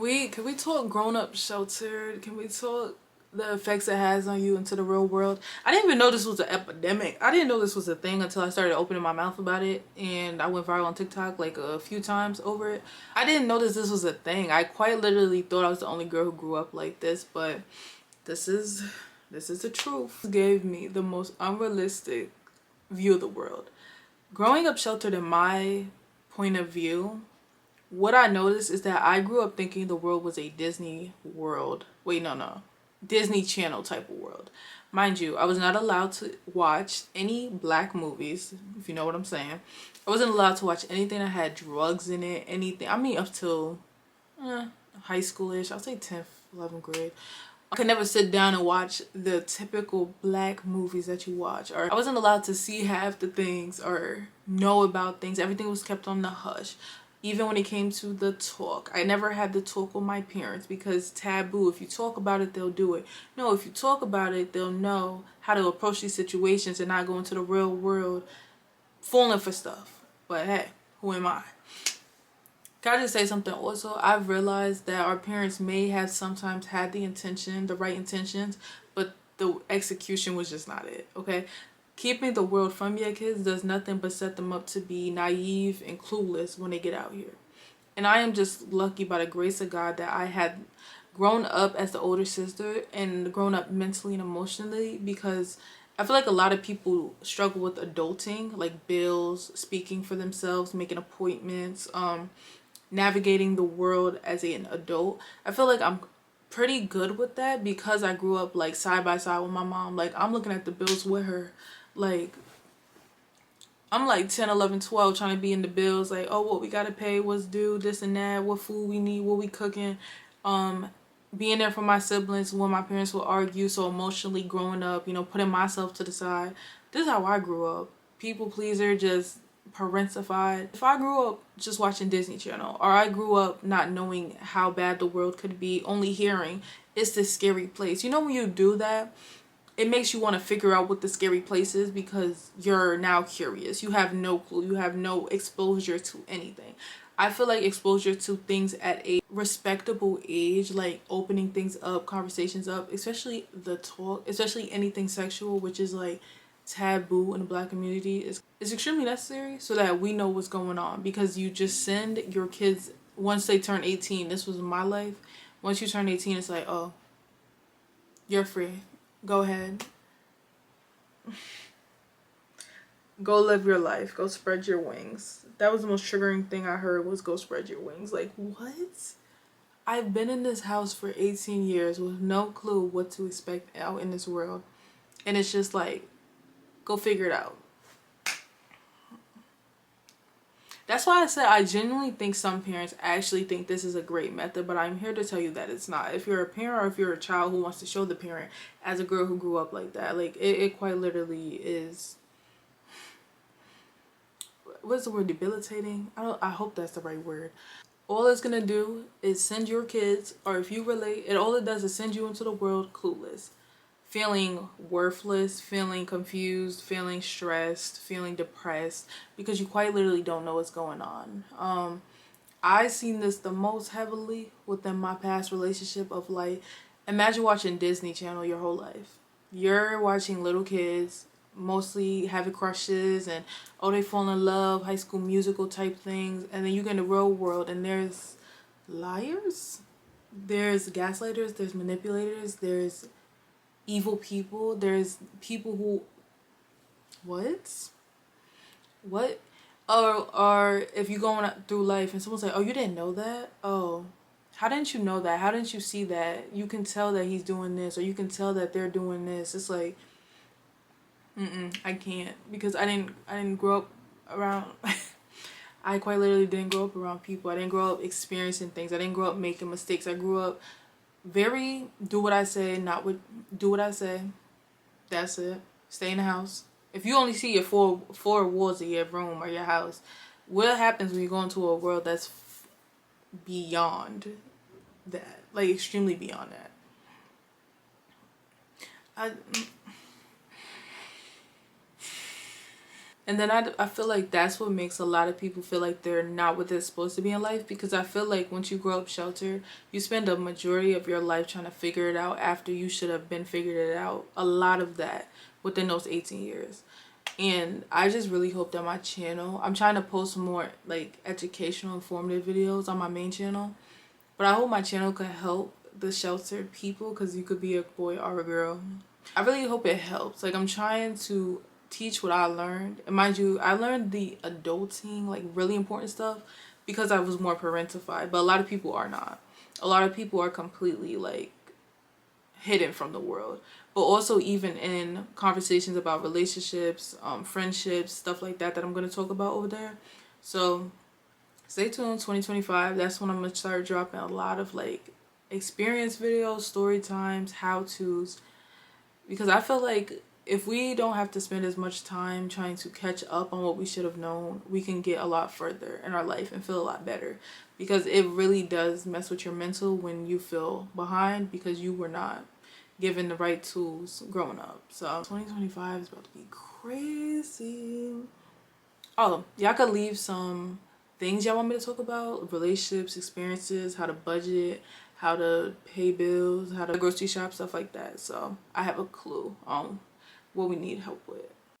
Can we talk grown up sheltered? Can we talk the effects it has on you into the real world? I didn't even know this was an epidemic. I didn't know this was a thing until I started opening my mouth about it, and I went viral on TikTok like a few times over it. I didn't know this was a thing. I quite literally thought I was the only girl who grew up like this, but this is this is the truth. It gave me the most unrealistic view of the world. Growing up sheltered in my point of view, what I noticed is that I grew up thinking the world was a Disney world. Wait, no. Disney Channel type of world. Mind you, I was not allowed to watch any black movies, if you know what I'm saying. I wasn't allowed to watch anything that had drugs in it, anything. I mean, up till high schoolish. I'll say 10th, 11th grade. I could never sit down and watch the typical black movies that you watch. Or I wasn't allowed to see half the things or know about things. Everything was kept on the hush. Even when it came to the talk, I never had the talk with my parents because taboo. If you talk about it, they'll do it. No, if you talk about it, they'll know how to approach these situations and not go into the real world falling for stuff. But hey, who am I? Can I just say something also? I've realized that our parents may have sometimes had the right intentions, but the execution was just not it, okay? Keeping the world from your kids does nothing but set them up to be naive and clueless when they get out here. And I am just lucky by the grace of God that I had grown up as the older sister and grown up mentally and emotionally, because I feel like a lot of people struggle with adulting, like bills, speaking for themselves, making appointments, navigating the world as an adult. I feel like I'm pretty good with that because I grew up like side by side with my mom. Like I'm looking at the bills with her. Like I'm like 10, 11, 12 trying to be in the bills. Like, oh, what we got to pay, what's due, this and that, what food we need, what we cooking. Being there for my siblings when my parents would argue. So emotionally growing up, putting myself to the side. This is how I grew up. People pleaser, just parentified. If I grew up just watching Disney Channel, or I grew up not knowing how bad the world could be, only hearing it's this scary place. When you do that, it makes you want to figure out what the scary place is because you're now curious. You have no clue. You have no exposure to anything. I feel like exposure to things at a respectable age, like opening things up, conversations up, especially the talk, especially anything sexual, which is like taboo in the black community, is extremely necessary so that we know what's going on. Because you just send your kids, once they turn 18, this was my life, once you turn 18, it's like, oh, you're free. Go ahead. Go live your life. Go spread your wings. That was the most triggering thing I heard, was go spread your wings. Like, what? I've been in this house for 18 years with no clue what to expect out in this world. And it's just like, go figure it out. That's why I said I genuinely think some parents actually think this is a great method, but I'm here to tell you that it's not. If you're a parent or if you're a child who wants to show the parent as a girl who grew up like that, like it quite literally is, what's the word, debilitating? I hope that's the right word. All it's gonna do is send your kids, or if you relate, all it does is send you into the world clueless, feeling worthless, feeling confused, feeling stressed, feeling depressed, because you quite literally don't know what's going on. I seen this the most heavily within my past relationship of like, imagine watching Disney Channel your whole life. You're watching little kids mostly having crushes and, oh, they fall in love, High School Musical type things, and then you get in the real world and there's liars, there's gaslighters, there's manipulators, there's evil people, there's people who, what or if you're going through life and someone's like, oh, you didn't know that, oh, how didn't you know that, how didn't you see that, you can tell that he's doing this, or you can tell that they're doing this. It's like, I can't, because I didn't grow up around I quite literally didn't grow up around people. I didn't grow up experiencing things. I didn't grow up making mistakes. I grew up very do what I say, not what do what I say. That's it. Stay in the house. If you only see your four walls of your room or your house, what happens when you go into a world that's beyond that, like extremely beyond that? And then I feel like that's what makes a lot of people feel like they're not what they're supposed to be in life, because I feel like once you grow up sheltered, you spend a majority of your life trying to figure it out after you should have been figured it out. A lot of that within those 18 years. And I just really hope that my channel, I'm trying to post more like educational, informative videos on my main channel. But I hope my channel could help the sheltered people, because you could be a boy or a girl. I really hope it helps. Like, I'm trying to teach what I learned. And mind you, I learned the adulting, like really important stuff, because I was more parentified. But a lot of people are not. A lot of people are completely like hidden from the world. But also even in conversations about relationships, friendships, stuff like that I'm going to talk about over there. So stay tuned. 2025, that's when I'm going to start dropping a lot of like experience videos, story times, how-tos, because I feel like if we don't have to spend as much time trying to catch up on what we should have known, we can get a lot further in our life and feel a lot better, because it really does mess with your mental when you feel behind because you were not given the right tools growing up. So 2025 is about to be crazy. Oh, y'all could leave some things y'all want me to talk about: relationships, experiences, how to budget, how to pay bills, how to grocery shop, stuff like that. So I have a clue on what we need help with.